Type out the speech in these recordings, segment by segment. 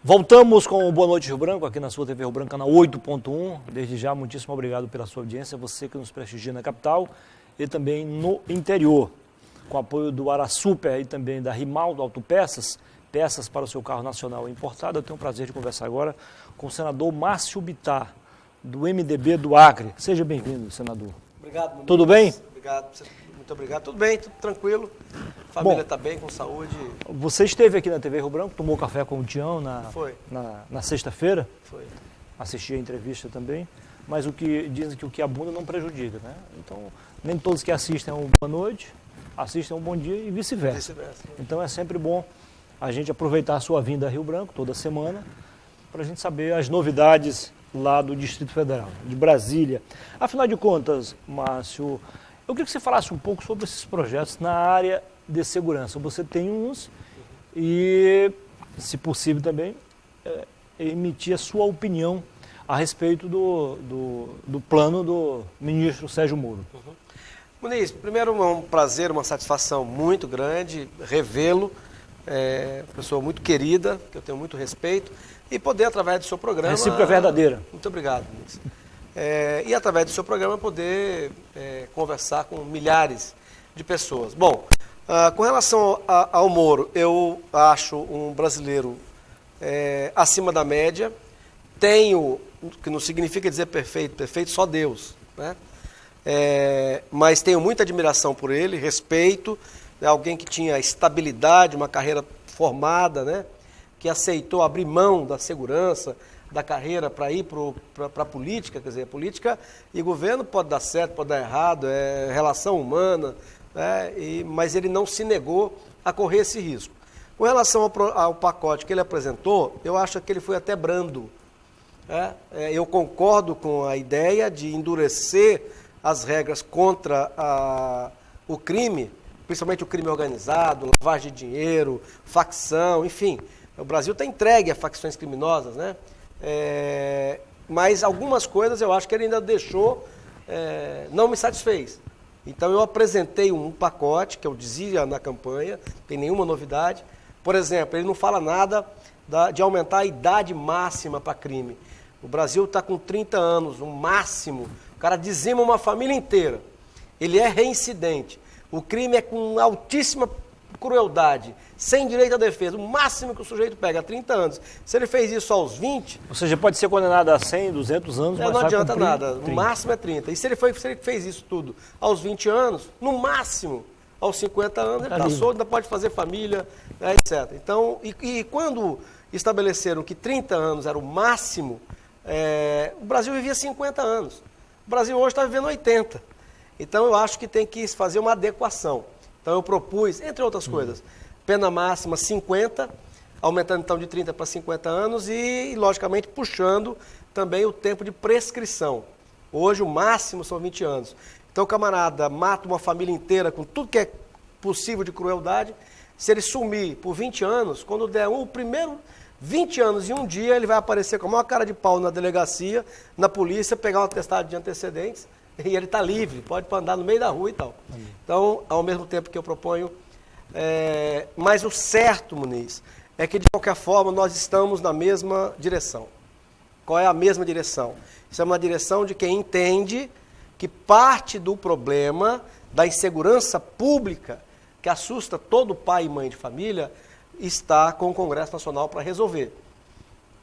Voltamos com o Boa Noite Rio Branco, aqui na sua TV Rio Branco, canal 8.1. Desde já, muitíssimo obrigado pela sua audiência, você que nos prestigia na capital e também no interior. Com apoio do Arasuper e também da Rimaldo Autopeças, peças para o seu carro nacional importado. Eu tenho o prazer de conversar agora com o senador Márcio Bittar, do MDB do Acre. Seja bem-vindo, senador. Obrigado, Muniz. Tudo bem? Obrigado, muito obrigado. Tudo bem, tudo tranquilo. A família está bem, com saúde. Você esteve aqui na TV Rio Branco, tomou café com o Tião na sexta-feira. Foi. Assisti a entrevista também. Mas dizem que o que abunda não prejudica, né? Então, nem todos que assistem a um Boa Noite, assistem a um Bom Dia e vice-versa. Então é sempre bom a gente aproveitar a sua vinda a Rio Branco toda semana para a gente saber as novidades lá do Distrito Federal, de Brasília. Afinal de contas, Márcio, eu queria que você falasse um pouco sobre esses projetos na área de segurança. Você tem uns e, se possível também, emitir a sua opinião a respeito do plano do ministro Sérgio Moro. Muniz, primeiro é um prazer, uma satisfação muito grande revê-lo, pessoa muito querida, que eu tenho muito respeito, e poder, através do seu programa... A recíproca verdadeira. Muito obrigado, Muniz. E através do seu programa poder conversar com milhares de pessoas. Bom, com relação ao Moro, eu acho um brasileiro acima da média. Tenho, que não significa dizer perfeito, perfeito só Deus, né? Mas tenho muita admiração por ele, respeito, né? Alguém que tinha estabilidade, uma carreira formada, né? Que aceitou abrir mão da segurança, da carreira para ir para a política, quer dizer, a política e governo pode dar certo, pode dar errado, é relação humana, né? Mas ele não se negou a correr esse risco. Com relação ao pacote que ele apresentou, eu acho que ele foi até brando. Eu concordo com a ideia de endurecer as regras contra o crime, principalmente o crime organizado, lavagem de dinheiro, facção, enfim. O Brasil está entregue a facções criminosas, né? Mas algumas coisas eu acho que ele ainda deixou, não me satisfez. Então eu apresentei um pacote, que eu dizia na campanha, não tem nenhuma novidade. Por exemplo, ele não fala nada de aumentar a idade máxima para crime. O Brasil está com 30 anos, o máximo. O cara dizima uma família inteira. Ele é reincidente. O crime é com altíssima crueldade, sem direito à defesa. O máximo que o sujeito pega é 30 anos. Se ele fez isso aos 20... Ou seja, pode ser condenado a 100, 200 anos, mas não adianta nada. 30. O máximo é 30. E se ele fez isso tudo aos 20 anos, no máximo, aos 50 anos, ele está solto, ainda pode fazer família, etc. Então, e quando estabeleceram que 30 anos era o máximo, o Brasil vivia 50 anos. O Brasil hoje está vivendo 80. Então, eu acho que tem que fazer uma adequação. Então, eu propus, entre outras coisas, pena máxima 50, aumentando então de 30 para 50 anos e, logicamente, puxando também o tempo de prescrição. Hoje, o máximo são 20 anos. Então, o camarada mata uma família inteira com tudo que é possível de crueldade. Se ele sumir por 20 anos, quando der o primeiro 20 anos e um dia, ele vai aparecer com a maior cara de pau na delegacia, na polícia, pegar um atestado de antecedentes e ele está livre, pode andar no meio da rua e tal. Então, ao mesmo tempo que eu proponho, mas o certo, Muniz, é que de qualquer forma nós estamos na mesma direção. Qual é a mesma direção? Isso é uma direção de quem entende que parte do problema da insegurança pública que assusta todo pai e mãe de família está com o Congresso Nacional para resolver,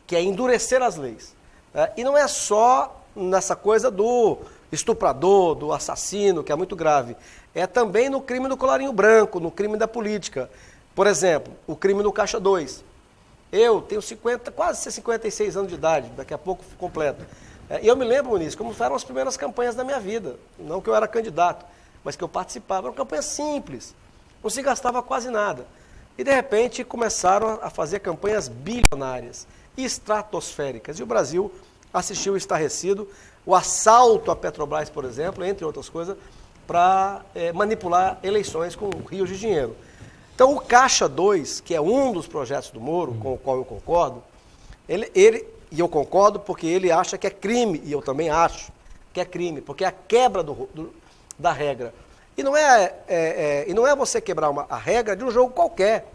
que é endurecer as leis. E não é só nessa coisa do estuprador, do assassino, que é muito grave. É também no crime do colarinho branco, no crime da política. Por exemplo, o crime do Caixa 2. Eu tenho quase 56 anos de idade, daqui a pouco completo. E eu me lembro, Muniz, como foram as primeiras campanhas da minha vida. Não que eu era candidato, mas que eu participava. Eram campanhas simples, não se gastava quase nada. E, de repente, começaram a fazer campanhas bilionárias, estratosféricas. E o Brasil assistiu estarrecido o assalto à Petrobras, por exemplo, entre outras coisas, para manipular eleições com rios de dinheiro. Então, o Caixa 2, que é um dos projetos do Moro, com o qual eu concordo, e eu concordo porque ele acha que é crime, e eu também acho que é crime, porque é a quebra da regra. E não é você quebrar a regra de um jogo qualquer,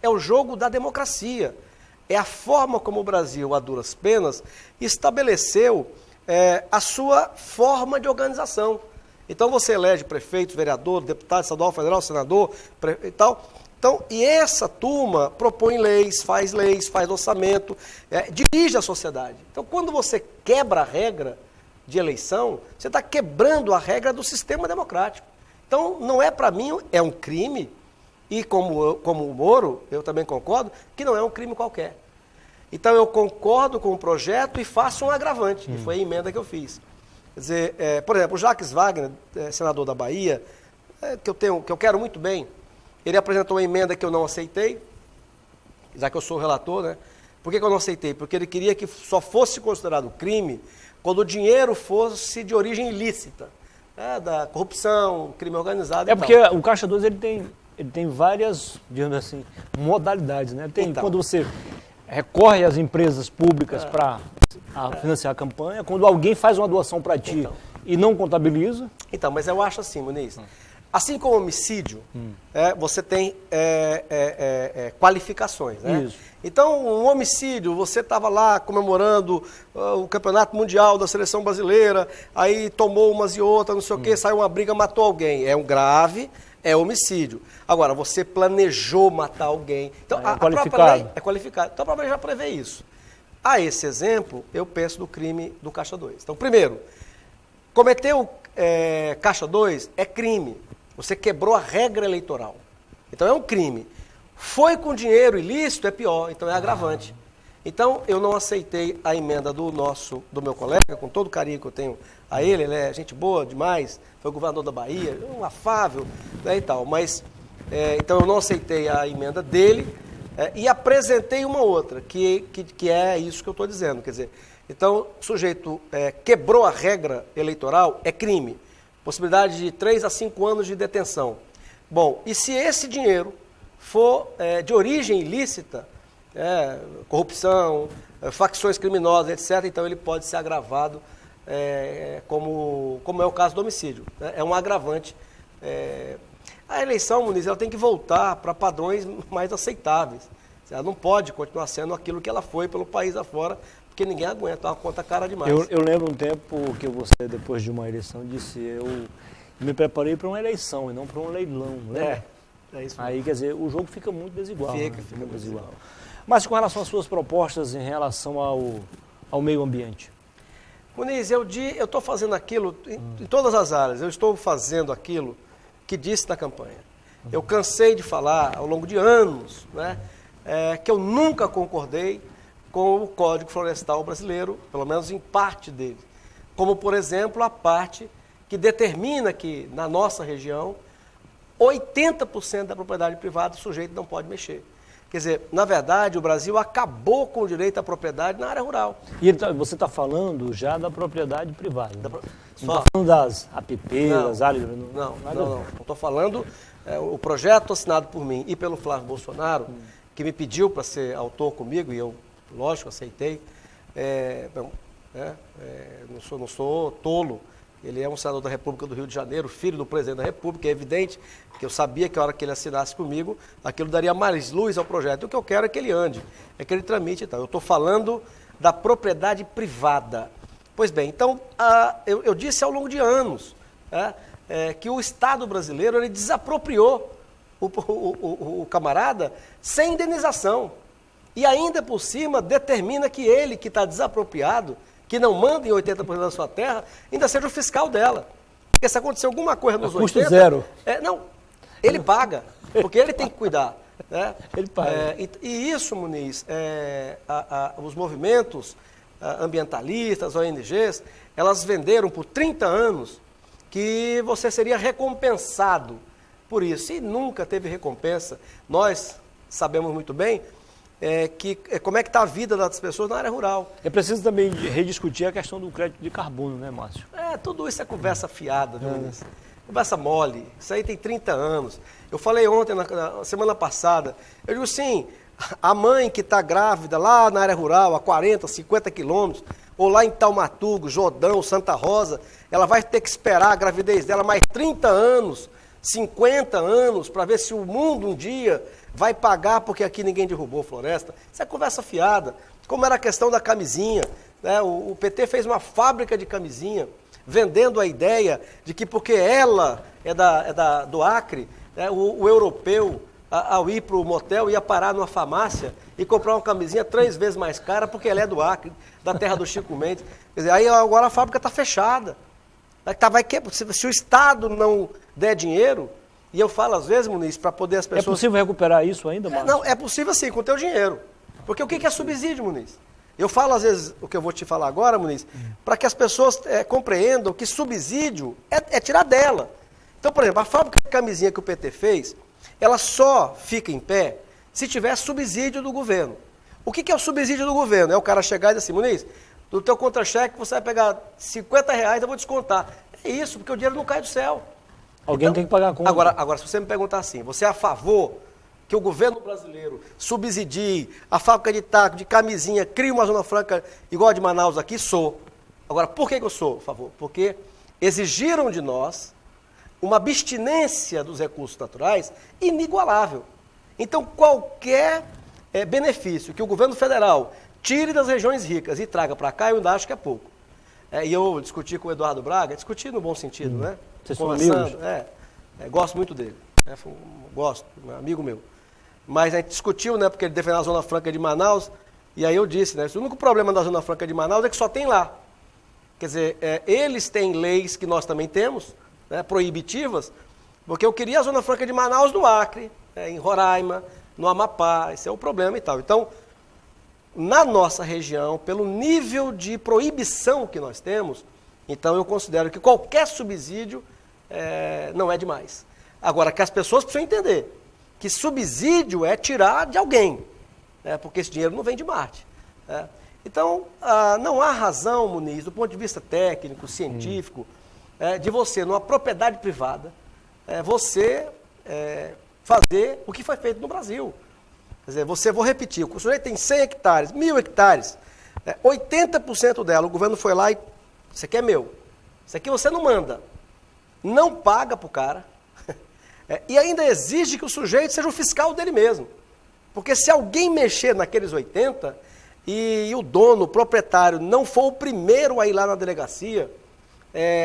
é o jogo da democracia. é a forma como o Brasil, a duras penas, estabeleceu a sua forma de organização. Então você elege prefeito, vereador, deputado estadual, federal, senador e tal. Então, e essa turma propõe leis, faz orçamento, dirige a sociedade. Então, quando você quebra a regra de eleição, você está quebrando a regra do sistema democrático. Então, não é para mim, é um crime, e como o Moro, eu também concordo, que não é um crime qualquer. Então, eu concordo com o projeto e faço um agravante, que foi a emenda que eu fiz. Quer dizer, por exemplo, o Jacques Wagner, senador da Bahia, que eu quero muito bem, ele apresentou uma emenda que eu não aceitei, já que eu sou o relator, né? Por que eu não aceitei? Porque ele queria que só fosse considerado crime quando o dinheiro fosse de origem ilícita, da corrupção, crime organizado e porque o Caixa 2 ele tem várias, digamos assim, modalidades, né? Tem quando você recorre às empresas públicas para financiar a campanha, quando alguém faz uma doação para ti e não contabiliza. Então, mas eu acho assim, Muniz, assim como homicídio, você tem qualificações, né? Isso. Então, um homicídio, você estava lá comemorando o campeonato mundial da seleção brasileira, aí tomou umas e outras, não sei o quê, saiu uma briga, matou alguém. É um grave, é homicídio. Agora, você planejou matar alguém. Então, a própria lei é qualificada. Então, a própria lei já prevê isso. A esse exemplo, eu penso no crime do Caixa 2. Então, primeiro, cometeu Caixa 2 é crime. Você quebrou a regra eleitoral. Então, é um crime. Foi com dinheiro ilícito, é pior, então é agravante. Então, eu não aceitei a emenda do meu colega, com todo o carinho que eu tenho a ele é gente boa demais, foi governador da Bahia, um afável, né, e tal. Mas, então, eu não aceitei a emenda dele e apresentei uma outra, que é isso que eu estou dizendo. Quer dizer, então, o sujeito quebrou a regra eleitoral, é crime. Possibilidade de 3 a 5 anos de detenção. Bom, e se esse dinheiro for de origem ilícita, corrupção, facções criminosas, etc., então ele pode ser agravado, como é o caso do homicídio. Né? É um agravante. A eleição, Muniz, ela tem que voltar para padrões mais aceitáveis. Ela não pode continuar sendo aquilo que ela foi pelo país afora, porque ninguém aguenta, é uma conta cara demais. Eu lembro um tempo que você, depois de uma eleição, disse, eu me preparei para uma eleição e não para um leilão, né? É isso mesmo. Aí, quer dizer, o jogo fica muito desigual. Fica muito desigual. Mas com relação às suas propostas em relação ao meio ambiente? Muniz, eu estou fazendo aquilo em todas as áreas, eu estou fazendo aquilo que disse na campanha. Eu cansei de falar ao longo de anos, né, que eu nunca concordei com o Código Florestal brasileiro, pelo menos em parte dele. Como, por exemplo, a parte que determina que, na nossa região, 80% da propriedade privada o sujeito não pode mexer. Quer dizer, na verdade, o Brasil acabou com o direito à propriedade na área rural. E você está falando já da propriedade privada, né? Não está falando das APP, das áreas... Não. Estou falando o projeto assinado por mim e pelo Flávio Bolsonaro, que me pediu para ser autor comigo, e eu, lógico, aceitei. Não sou tolo. Ele é um senador da República do Rio de Janeiro, filho do presidente da República. É evidente que eu sabia que a hora que ele assinasse comigo, aquilo daria mais luz ao projeto. O que eu quero é que ele ande, é que ele tramite e tal. Eu estou falando da propriedade privada. Pois bem, então, eu disse ao longo de anos que o Estado brasileiro ele desapropriou o camarada sem indenização. E ainda por cima determina que ele, que está desapropriado, que não manda em 80% da sua terra, ainda seja o fiscal dela. Porque se acontecer alguma coisa nos 80%... Custo zero. Ele paga, porque ele tem que cuidar. Né? Ele paga. E isso, Muniz, os movimentos ambientalistas, ONGs, elas venderam por 30 anos que você seria recompensado por isso. E nunca teve recompensa. Nós sabemos muito bem como é que está a vida das pessoas na área rural. É preciso também rediscutir a questão do crédito de carbono, né, Márcio? Tudo isso é conversa fiada, viu, Muniz? Conversa mole. Isso aí tem 30 anos. Eu falei ontem, na semana passada, eu digo assim, a mãe que está grávida lá na área rural, a 40, 50 quilômetros, ou lá em Taumatugo, Jordão, Santa Rosa, ela vai ter que esperar a gravidez dela mais 30 anos 50 anos para ver se o mundo um dia vai pagar porque aqui ninguém derrubou floresta. Isso é conversa fiada. Como era a questão da camisinha, né? O PT fez uma fábrica de camisinha, vendendo a ideia de que porque ela do Acre, né? O europeu, ao ir para o motel, ia parar numa farmácia e comprar uma camisinha 3 vezes mais cara porque ela é do Acre, da terra do Chico Mendes. Quer dizer, aí agora a fábrica está fechada. Se o Estado não der dinheiro, e eu falo às vezes, Muniz, para poder as pessoas... É possível recuperar isso ainda, Márcio? Não, é possível sim, com o teu dinheiro. Porque o que é subsídio, Muniz? Eu falo às vezes, o que eu vou te falar agora, Muniz, para que as pessoas compreendam que subsídio é tirar dela. Então, por exemplo, a fábrica de camisinha que o PT fez, ela só fica em pé se tiver subsídio do governo. O que é o subsídio do governo? É o cara chegar e dizer assim, Muniz, do teu contra-cheque você vai pegar R$50, eu vou descontar. É isso, porque o dinheiro não cai do céu. Alguém Então, tem que pagar a conta. Agora, se você me perguntar assim, você é a favor que o governo brasileiro subsidie a fábrica de taco, de camisinha, crie uma zona franca igual a de Manaus aqui? Sou. Agora, por que eu sou a favor? Porque exigiram de nós uma abstinência dos recursos naturais inigualável. Então, qualquer benefício que o governo federal tire das regiões ricas e traga para cá, eu ainda acho que é pouco. E eu discuti com o Eduardo Braga, discuti no bom sentido, né? Vocês são amigos? Gosto muito dele. Gosto, amigo meu. Mas a gente discutiu, né? Porque ele defendeu a Zona Franca de Manaus, e aí eu disse, né? O único problema da Zona Franca de Manaus é que só tem lá. Quer dizer, eles têm leis que nós também temos, né, proibitivas, porque eu queria a Zona Franca de Manaus no Acre, em Roraima, no Amapá, esse é o problema e tal. Então, na nossa região, pelo nível de proibição que nós temos, então eu considero que qualquer subsídio não é demais. Agora, que as pessoas precisam entender que subsídio é tirar de alguém, porque esse dinheiro não vem de Marte. Então, não há razão, Muniz, do ponto de vista técnico, científico, de você, numa propriedade privada, você fazer o que foi feito no Brasil. Quer dizer, vou repetir, o sujeito tem 100 hectares, 1.000 hectares, 80% dela, o governo foi lá e, isso aqui é meu, isso aqui você não manda, não paga para o cara, e ainda exige que o sujeito seja o fiscal dele mesmo. Porque se alguém mexer naqueles 80 e o dono, o proprietário, não for o primeiro a ir lá na delegacia,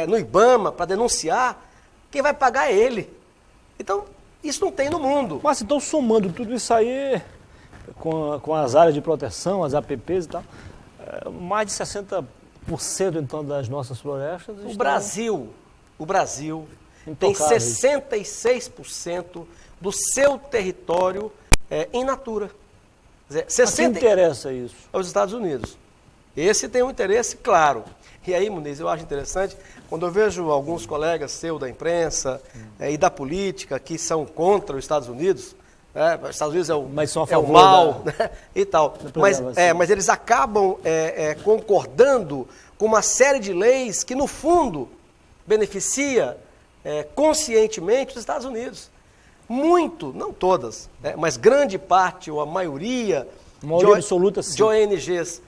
no IBAMA, para denunciar, quem vai pagar é ele. Então, isso não tem no mundo. Mas então, somando tudo isso aí, com as áreas de proteção, as APPs e tal, mais de 60% então das nossas florestas O Brasil tem 66% do seu território em natura. Quer dizer, Mas que interessa isso? Aos Estados Unidos. Esse tem um interesse claro. E aí, Muniz, eu acho interessante, quando eu vejo alguns colegas seus da imprensa e da política que são contra os Estados Unidos, os Estados Unidos é o mal, né, e tal. Mas eles acabam concordando com uma série de leis que, no fundo, beneficia conscientemente os Estados Unidos. Muito, não todas, mas grande parte ou a maioria absoluta, sim, de ONGs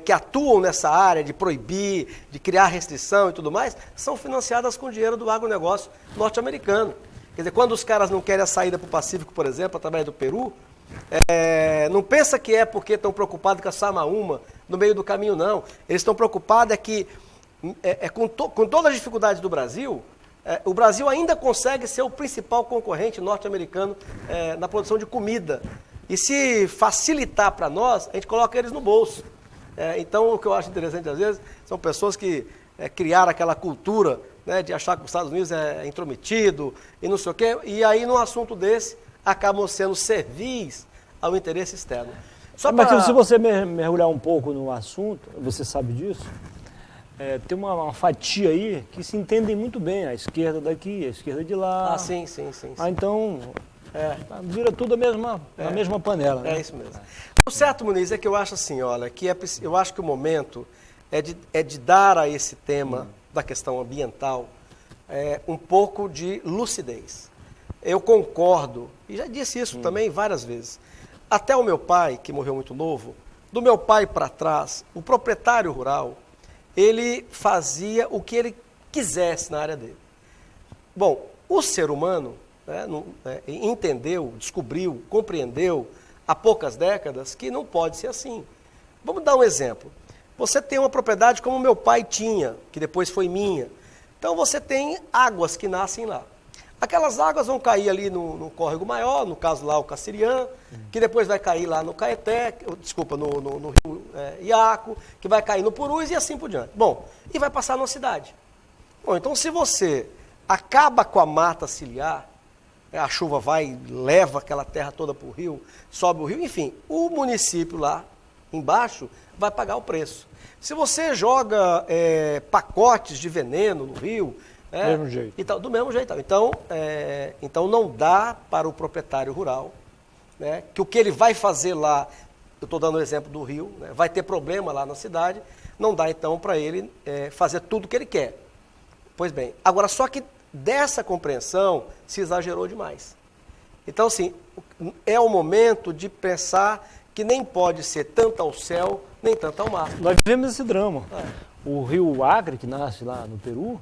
que atuam nessa área de proibir, de criar restrição e tudo mais, são financiadas com dinheiro do agronegócio norte-americano. Quer dizer, quando os caras não querem a saída para o Pacífico, por exemplo, através do Peru, não pensa que é porque estão preocupados com a Samaúma no meio do caminho, não. Eles estão preocupados com todas as dificuldades do Brasil, o Brasil ainda consegue ser o principal concorrente norte-americano na produção de comida. E se facilitar para nós, a gente coloca eles no bolso. Então, o que eu acho interessante, às vezes, são pessoas que criaram aquela cultura, né, de achar que os Estados Unidos é intrometido e não sei o quê, e aí, num assunto desse, acabam sendo servis ao interesse externo. Mas se você mergulhar um pouco no assunto, você sabe disso, tem uma fatia aí que se entendem muito bem, a esquerda daqui, a esquerda de lá. Sim. Então, vira tudo a mesma panela. Né? É isso mesmo. O certo, Muniz, é que eu acho assim, olha, eu acho que o momento é de dar a esse tema da questão ambiental um pouco de lucidez. Eu concordo, e já disse isso também várias vezes, até o meu pai, que morreu muito novo, do meu pai para trás, o proprietário rural, ele fazia o que ele quisesse na área dele. Bom, o ser humano, né, entendeu, descobriu, compreendeu há poucas décadas que não pode ser assim. Vamos dar um exemplo. Você tem uma propriedade como meu pai tinha, que depois foi minha. Então você tem águas que nascem lá. Aquelas águas vão cair ali no córrego maior, no caso lá o Caciriã, que depois vai cair lá no Caeté, desculpa, no rio Iaco, que vai cair no Purus e assim por diante. Bom, e vai passar na cidade. Bom, então se você acaba com a mata ciliar, a chuva vai, leva aquela terra toda para o rio, sobe o rio, enfim, o município lá embaixo vai pagar o preço. Se você joga pacotes de veneno no rio, do mesmo jeito. Então, do mesmo jeito. Então não dá para o proprietário rural, né, que o que ele vai fazer lá, eu estou dando o exemplo do rio, né, vai ter problema lá na cidade, não dá então para ele fazer tudo o que ele quer. Pois bem, agora só que dessa compreensão se exagerou demais. Então, assim, é o momento de pensar que nem pode ser tanto ao céu, nem tanto ao mar. Nós vivemos esse drama. O rio Acre, que nasce lá no Peru,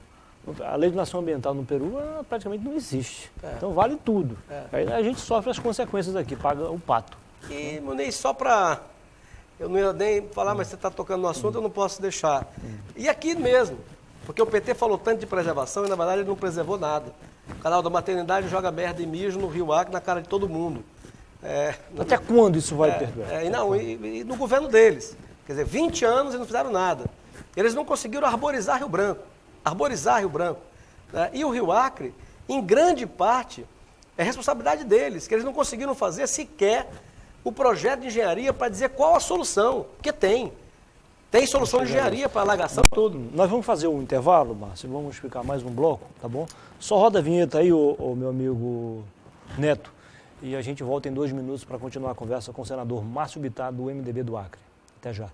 a legislação ambiental no Peru praticamente não existe. Então vale tudo. Aí a gente sofre as consequências aqui, paga o pato. E, Muniz, só para... Eu não ia nem falar, mas você está tocando no assunto, eu não posso deixar. E aqui mesmo, porque o PT falou tanto de preservação e, na verdade, ele não preservou nada. O canal da maternidade joga merda e mijo no rio Acre na cara de todo mundo. Até quando isso vai perdurar? E no governo deles. Quer dizer, 20 anos e não fizeram nada. Eles não conseguiram arborizar Rio Branco. Né? E o Rio Acre, em grande parte, é responsabilidade deles, que eles não conseguiram fazer sequer o projeto de engenharia para dizer qual a solução, porque tem. Tem solução de engenharia para alagação e tudo. Nós vamos fazer um intervalo, Márcio, vamos explicar mais um bloco, tá bom? Só roda a vinheta aí, o meu amigo Neto, e a gente volta em 2 minutos para continuar a conversa com o senador Márcio Bittar, do MDB do Acre. Até já.